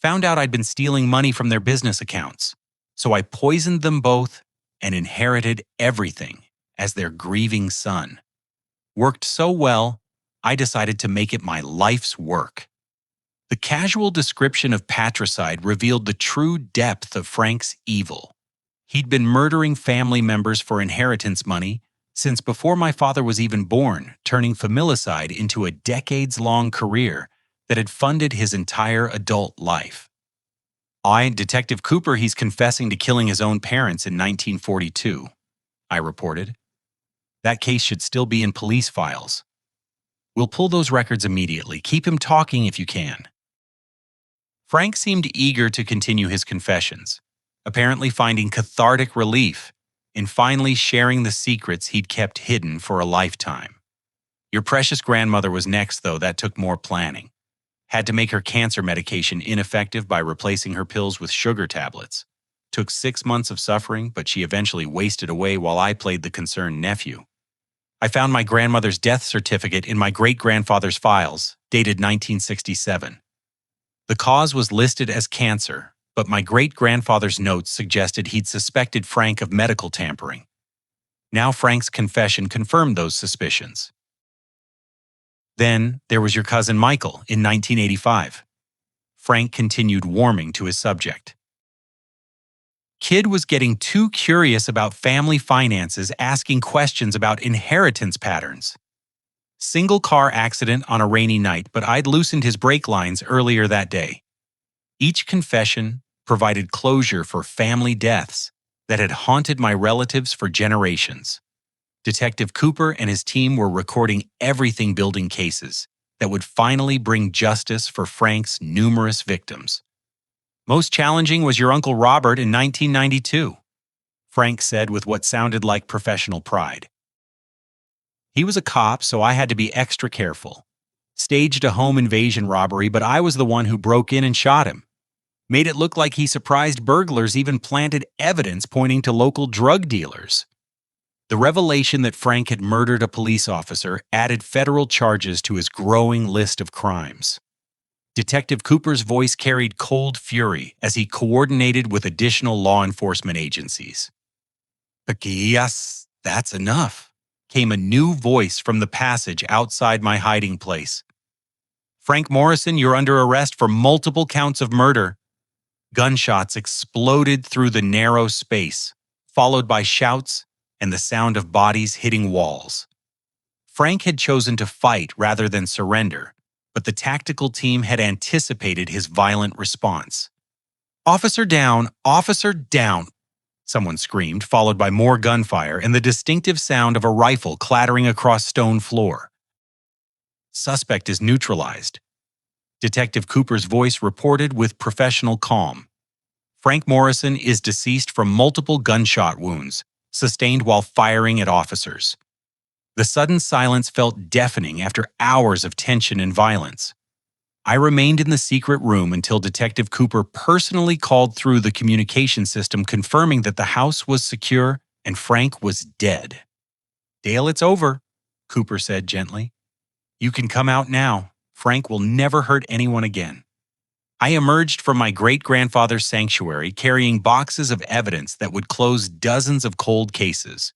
Found out I'd been stealing money from their business accounts, so I poisoned them both and inherited everything as their grieving son. Worked so well, I decided to make it my life's work. The casual description of patricide revealed the true depth of Frank's evil. He'd been murdering family members for inheritance money since before my father was even born, turning familicide into a decades-long career that had funded his entire adult life. Detective Cooper, he's confessing to killing his own parents in 1942, I reported. That case should still be in police files. We'll pull those records immediately. Keep him talking if you can. Frank seemed eager to continue his confessions, apparently finding cathartic relief in finally sharing the secrets he'd kept hidden for a lifetime. Your precious grandmother was next, though. That took more planning. Had to make her cancer medication ineffective by replacing her pills with sugar tablets. Took 6 months of suffering, but she eventually wasted away while I played the concerned nephew. I found my grandmother's death certificate in my great-grandfather's files, dated 1967. The cause was listed as cancer, but my great-grandfather's notes suggested he'd suspected Frank of medical tampering. Now Frank's confession confirmed those suspicions. Then there was your cousin Michael in 1985. Frank continued warming to his subject. Kid was getting too curious about family finances, asking questions about inheritance patterns. Single car accident on a rainy night, but I'd loosened his brake lines earlier that day. Each confession provided closure for family deaths that had haunted my relatives for generations. Detective Cooper and his team were recording everything, building cases that would finally bring justice for Frank's numerous victims. Most challenging was your Uncle Robert in 1992, Frank said with what sounded like professional pride. He was a cop, so I had to be extra careful. Staged a home invasion robbery, but I was the one who broke in and shot him. Made it look like he surprised burglars, even planted evidence pointing to local drug dealers. The revelation that Frank had murdered a police officer added federal charges to his growing list of crimes. Detective Cooper's voice carried cold fury as he coordinated with additional law enforcement agencies. "Paquillas, that's enough," came a new voice from the passage outside my hiding place. "Frank Morrison, you're under arrest for multiple counts of murder." Gunshots exploded through the narrow space, followed by shouts and the sound of bodies hitting walls. Frank had chosen to fight rather than surrender, but the tactical team had anticipated his violent response. "Officer down! Officer down!" someone screamed, followed by more gunfire and the distinctive sound of a rifle clattering across stone floor. "Suspect is neutralized," Detective Cooper's voice reported with professional calm. "Frank Morrison is deceased from multiple gunshot wounds, sustained while firing at officers." The sudden silence felt deafening after hours of tension and violence. I remained in the secret room until Detective Cooper personally called through the communication system confirming that the house was secure and Frank was dead. "Dale, it's over," Cooper said gently. "You can come out now. Frank will never hurt anyone again." I emerged from my great-grandfather's sanctuary carrying boxes of evidence that would close dozens of cold cases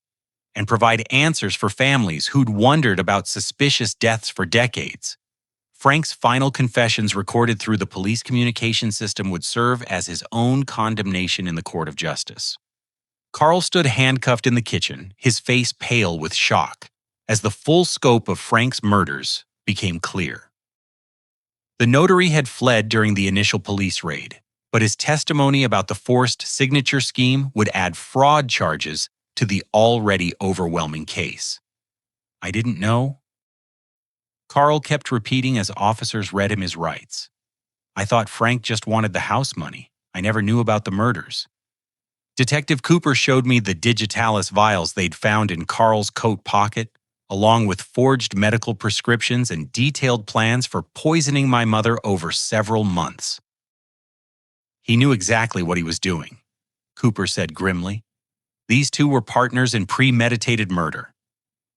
and provide answers for families who'd wondered about suspicious deaths for decades. Frank's final confessions recorded through the police communication system would serve as his own condemnation in the court of justice. Carl stood handcuffed in the kitchen, his face pale with shock, as the full scope of Frank's murders became clear. The notary had fled during the initial police raid, but his testimony about the forced signature scheme would add fraud charges to the already overwhelming case. "I didn't know," Carl kept repeating as officers read him his rights. "I thought Frank just wanted the house money. I never knew about the murders." Detective Cooper showed me the digitalis vials they'd found in Carl's coat pocket, along with forged medical prescriptions and detailed plans for poisoning my mother over several months. "He knew exactly what he was doing," Cooper said grimly. "These two were partners in premeditated murder."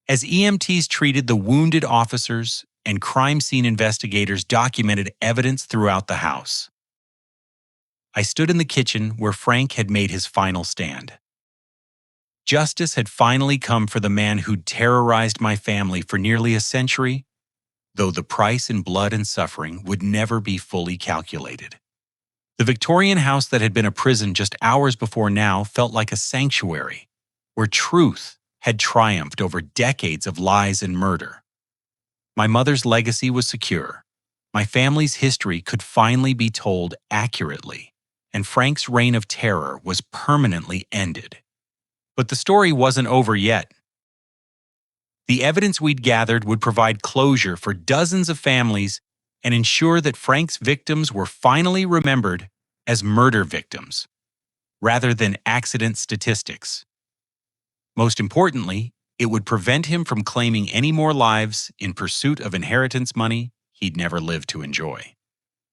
As EMTs treated the wounded officers and crime scene investigators documented evidence throughout the house. I stood in the kitchen where Frank had made his final stand. Justice had finally come for the man who'd terrorized my family for nearly a century, though the price in blood and suffering would never be fully calculated. The Victorian house that had been a prison just hours before now felt like a sanctuary, where truth had triumphed over decades of lies and murder. My mother's legacy was secure. My family's history could finally be told accurately, and Frank's reign of terror was permanently ended. But the story wasn't over yet. The evidence we'd gathered would provide closure for dozens of families and ensure that Frank's victims were finally remembered as murder victims, rather than accident statistics. Most importantly, it would prevent him from claiming any more lives in pursuit of inheritance money he'd never lived to enjoy.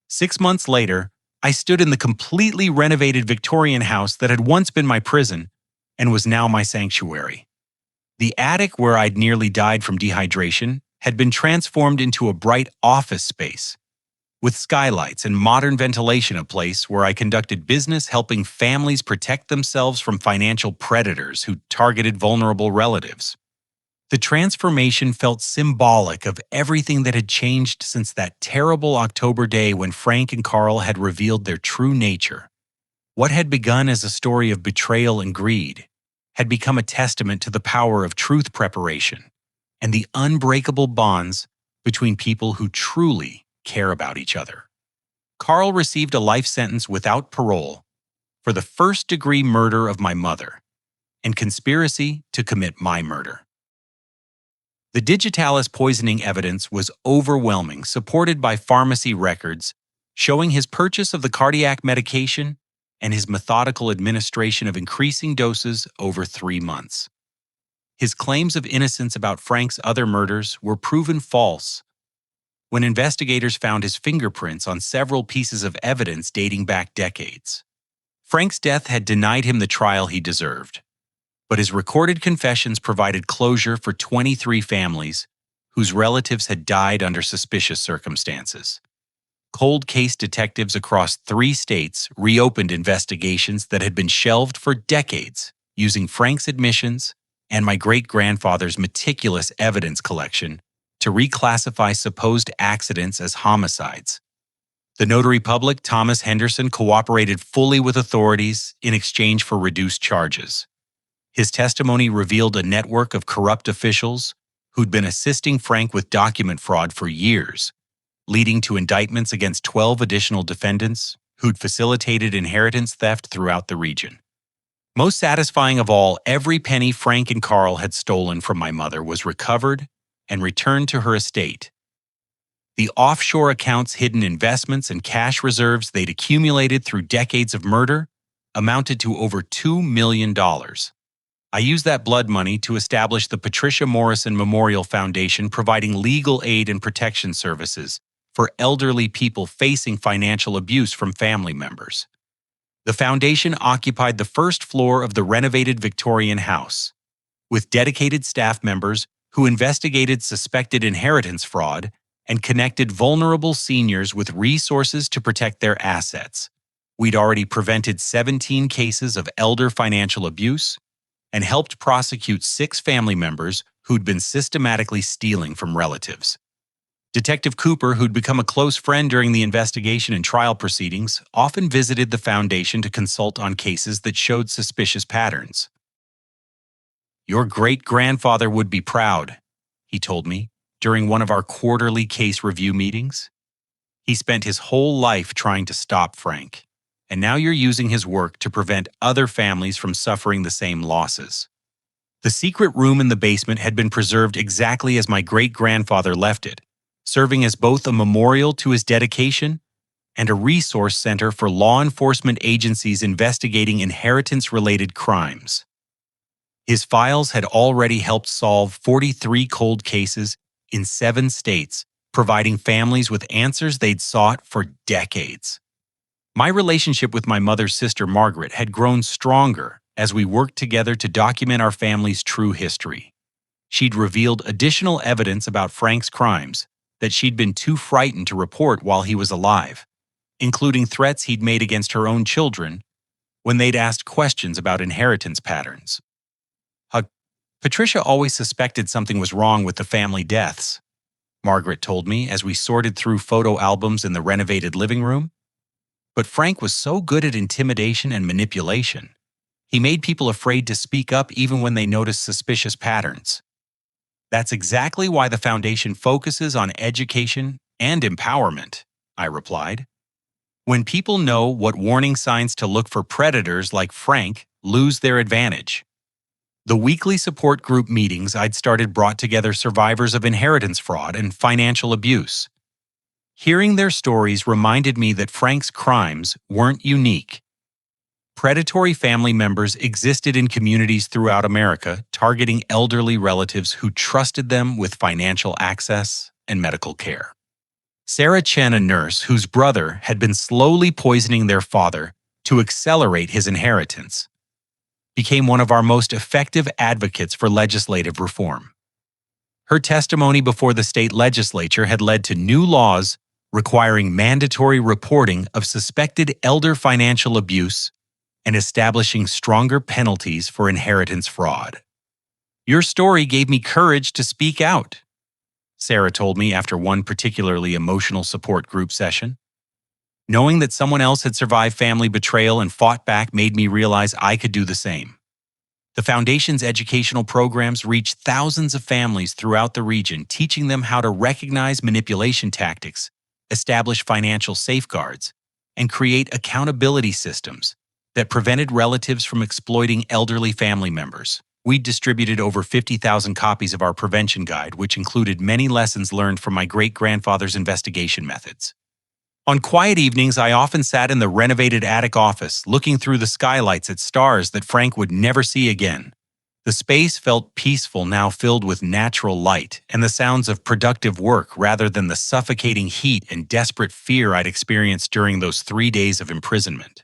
6 months later, I stood in the completely renovated Victorian house that had once been my prison and was now my sanctuary. The attic where I'd nearly died from dehydration had been transformed into a bright office space, with skylights and modern ventilation, a place where I conducted business helping families protect themselves from financial predators who targeted vulnerable relatives. The transformation felt symbolic of everything that had changed since that terrible October day when Frank and Carl had revealed their true nature. What had begun as a story of betrayal and greed had become a testament to the power of truth preparation and the unbreakable bonds between people who truly care about each other. Carl received a life sentence without parole for the first-degree murder of my mother and conspiracy to commit my murder. The digitalis poisoning evidence was overwhelming, supported by pharmacy records showing his purchase of the cardiac medication and his methodical administration of increasing doses over 3 months. His claims of innocence about Frank's other murders were proven false when investigators found his fingerprints on several pieces of evidence dating back decades. Frank's death had denied him the trial he deserved, but his recorded confessions provided closure for 23 families whose relatives had died under suspicious circumstances. Cold case detectives across 3 states reopened investigations that had been shelved for decades using Frank's admissions and my great-grandfather's meticulous evidence collection to reclassify supposed accidents as homicides. The notary public, Thomas Henderson, cooperated fully with authorities in exchange for reduced charges. His testimony revealed a network of corrupt officials who'd been assisting Frank with document fraud for years, leading to indictments against 12 additional defendants who'd facilitated inheritance theft throughout the region. Most satisfying of all, every penny Frank and Carl had stolen from my mother was recovered and returned to her estate. The offshore accounts, hidden investments, and cash reserves they'd accumulated through decades of murder amounted to over $2 million. I used that blood money to establish the Patricia Morrison Memorial Foundation, providing legal aid and protection services for elderly people facing financial abuse from family members. The foundation occupied the first floor of the renovated Victorian house, with dedicated staff members who investigated suspected inheritance fraud and connected vulnerable seniors with resources to protect their assets. We'd already prevented 17 cases of elder financial abuse and helped prosecute 6 family members who'd been systematically stealing from relatives. Detective Cooper, who'd become a close friend during the investigation and trial proceedings, often visited the foundation to consult on cases that showed suspicious patterns. "Your great-grandfather would be proud," he told me during one of our quarterly case review meetings. "He spent his whole life trying to stop Frank, and now you're using his work to prevent other families from suffering the same losses." The secret room in the basement had been preserved exactly as my great-grandfather left it, serving as both a memorial to his dedication and a resource center for law enforcement agencies investigating inheritance-related crimes. His files had already helped solve 43 cold cases in 7 states, providing families with answers they'd sought for decades. My relationship with my mother's sister Margaret had grown stronger as we worked together to document our family's true history. She'd revealed additional evidence about Frank's crimes that she'd been too frightened to report while he was alive, including threats he'd made against her own children when they'd asked questions about inheritance patterns. Patricia always suspected something was wrong with the family deaths, Margaret told me as we sorted through photo albums in the renovated living room. But Frank was so good at intimidation and manipulation. He made people afraid to speak up even when they noticed suspicious patterns. "That's exactly why the foundation focuses on education and empowerment," I replied. "When people know what warning signs to look for, predators like Frank lose their advantage." The weekly support group meetings I'd started brought together survivors of inheritance fraud and financial abuse. Hearing their stories reminded me that Frank's crimes weren't unique. Predatory family members existed in communities throughout America, targeting elderly relatives who trusted them with financial access and medical care. Sarah Chen, a nurse whose brother had been slowly poisoning their father to accelerate his inheritance, became one of our most effective advocates for legislative reform. Her testimony before the state legislature had led to new laws requiring mandatory reporting of suspected elder financial abuse and establishing stronger penalties for inheritance fraud. "Your story gave me courage to speak out," Sarah told me after one particularly emotional support group session. "Knowing that someone else had survived family betrayal and fought back made me realize I could do the same." The Foundation's educational programs reached thousands of families throughout the region, teaching them how to recognize manipulation tactics, establish financial safeguards, and create accountability systems that prevented relatives from exploiting elderly family members. We distributed over 50,000 copies of our prevention guide, which included many lessons learned from my great-grandfather's investigation methods. On quiet evenings, I often sat in the renovated attic office, looking through the skylights at stars that Frank would never see again. The space felt peaceful, now filled with natural light and the sounds of productive work rather than the suffocating heat and desperate fear I'd experienced during those 3 days of imprisonment.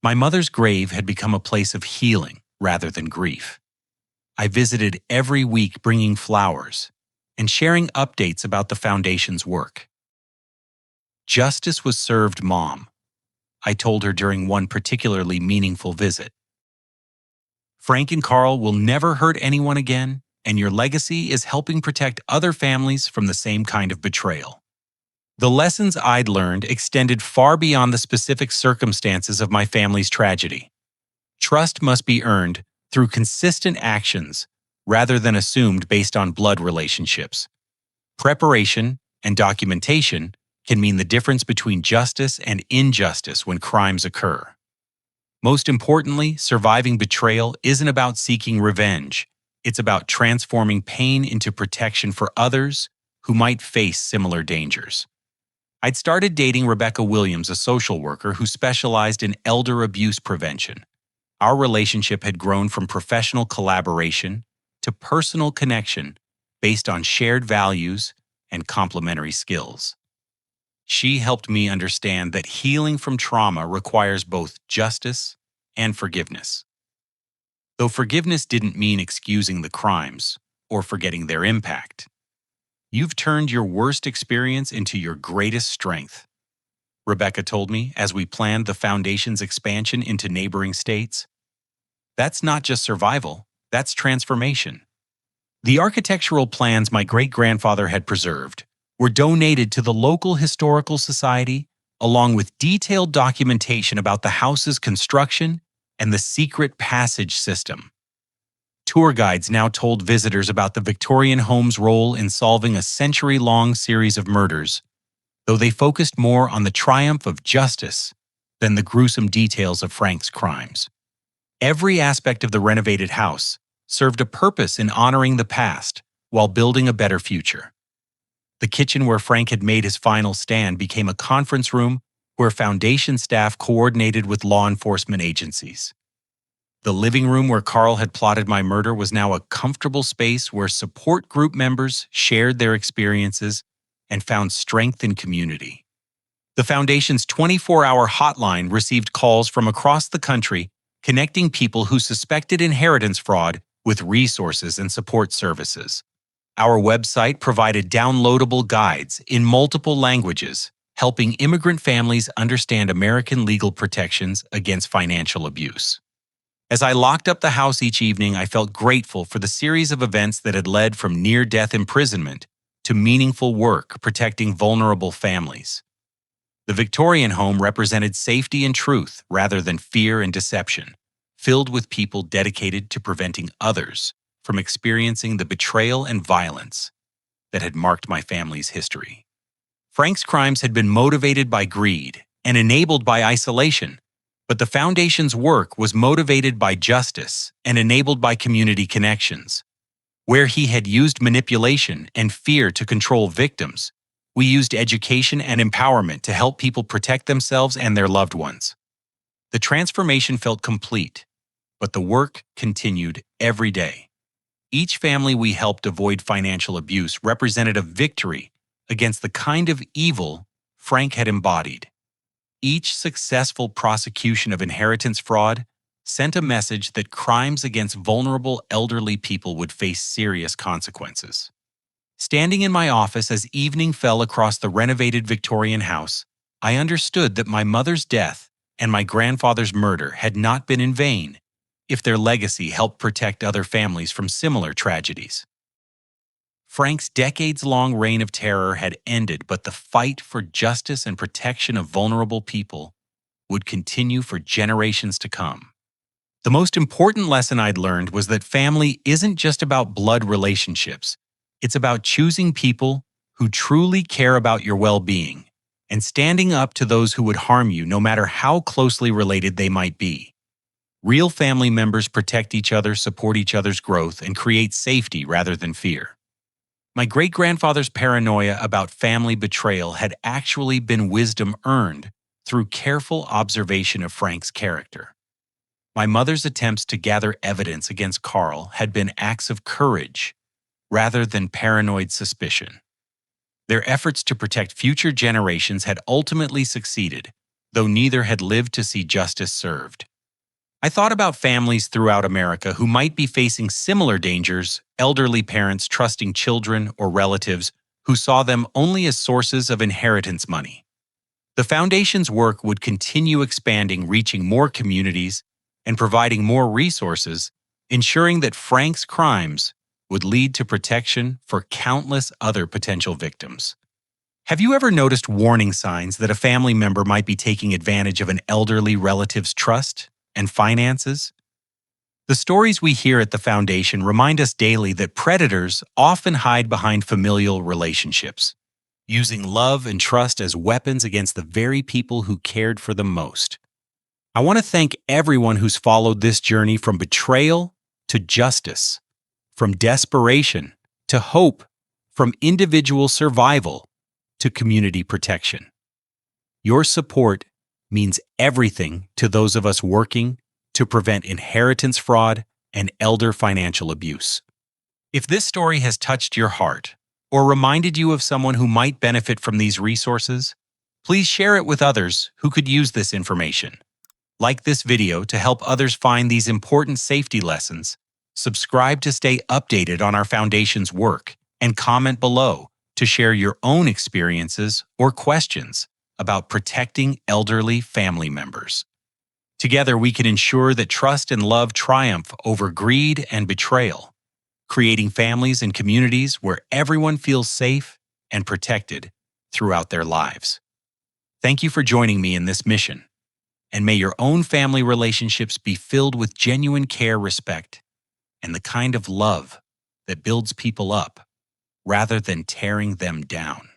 My mother's grave had become a place of healing rather than grief. I visited every week bringing flowers and sharing updates about the Foundation's work. "Justice was served, Mom," I told her during one particularly meaningful visit. "Frank and Carl will never hurt anyone again, and your legacy is helping protect other families from the same kind of betrayal." The lessons I'd learned extended far beyond the specific circumstances of my family's tragedy. Trust must be earned through consistent actions rather than assumed based on blood relationships. Preparation and documentation can mean the difference between justice and injustice when crimes occur. Most importantly, surviving betrayal isn't about seeking revenge. It's about transforming pain into protection for others who might face similar dangers. I'd started dating Rebecca Williams, a social worker who specialized in elder abuse prevention. Our relationship had grown from professional collaboration to personal connection based on shared values and complementary skills. She helped me understand that healing from trauma requires both justice and forgiveness. Though forgiveness didn't mean excusing the crimes or forgetting their impact. "You've turned your worst experience into your greatest strength," Rebecca told me as we planned the Foundation's expansion into neighboring states. "That's not just survival, that's transformation." The architectural plans my great-grandfather had preserved were donated to the local historical society, along with detailed documentation about the house's construction and the secret passage system. Tour guides now told visitors about the Victorian home's role in solving a century-long series of murders, though they focused more on the triumph of justice than the gruesome details of Frank's crimes. Every aspect of the renovated house served a purpose in honoring the past while building a better future. The kitchen where Frank had made his final stand became a conference room where Foundation staff coordinated with law enforcement agencies. The living room where Carl had plotted my murder was now a comfortable space where support group members shared their experiences and found strength in community. The Foundation's 24-hour hotline received calls from across the country, connecting people who suspected inheritance fraud with resources and support services. Our website provided downloadable guides in multiple languages, helping immigrant families understand American legal protections against financial abuse. As I locked up the house each evening, I felt grateful for the series of events that had led from near-death imprisonment to meaningful work protecting vulnerable families. The Victorian home represented safety and truth rather than fear and deception, filled with people dedicated to preventing others from experiencing the betrayal and violence that had marked my family's history. Frank's crimes had been motivated by greed and enabled by isolation, but the Foundation's work was motivated by justice and enabled by community connections. Where he had used manipulation and fear to control victims, we used education and empowerment to help people protect themselves and their loved ones. The transformation felt complete, but the work continued every day. Each family we helped avoid financial abuse represented a victory against the kind of evil Frank had embodied. Each successful prosecution of inheritance fraud sent a message that crimes against vulnerable elderly people would face serious consequences. Standing in my office as evening fell across the renovated Victorian house, I understood that my mother's death and my grandfather's murder had not been in vain if their legacy helped protect other families from similar tragedies. Frank's decades-long reign of terror had ended, but the fight for justice and protection of vulnerable people would continue for generations to come. The most important lesson I'd learned was that family isn't just about blood relationships. It's about choosing people who truly care about your well-being and standing up to those who would harm you, no matter how closely related they might be. Real family members protect each other, support each other's growth, and create safety rather than fear. My great-grandfather's paranoia about family betrayal had actually been wisdom earned through careful observation of Frank's character. My mother's attempts to gather evidence against Carl had been acts of courage rather than paranoid suspicion. Their efforts to protect future generations had ultimately succeeded, though neither had lived to see justice served. I thought about families throughout America who might be facing similar dangers, elderly parents trusting children or relatives who saw them only as sources of inheritance money. The Foundation's work would continue expanding, reaching more communities, and providing more resources, ensuring that Frank's crimes would lead to protection for countless other potential victims. Have you ever noticed warning signs that a family member might be taking advantage of an elderly relative's trust and finances? The stories we hear at the Foundation remind us daily that predators often hide behind familial relationships, using love and trust as weapons against the very people who cared for them most. I want to thank everyone who's followed this journey from betrayal to justice, from desperation to hope, from individual survival to community protection. Your support means everything to those of us working to prevent inheritance fraud and elder financial abuse. If this story has touched your heart or reminded you of someone who might benefit from these resources, please share it with others who could use this information. Like this video to help others find these important safety lessons, subscribe to stay updated on our Foundation's work, and comment below to share your own experiences or questions about protecting elderly family members. Together, we can ensure that trust and love triumph over greed and betrayal, creating families and communities where everyone feels safe and protected throughout their lives. Thank you for joining me in this mission, and may your own family relationships be filled with genuine care, respect, and the kind of love that builds people up rather than tearing them down.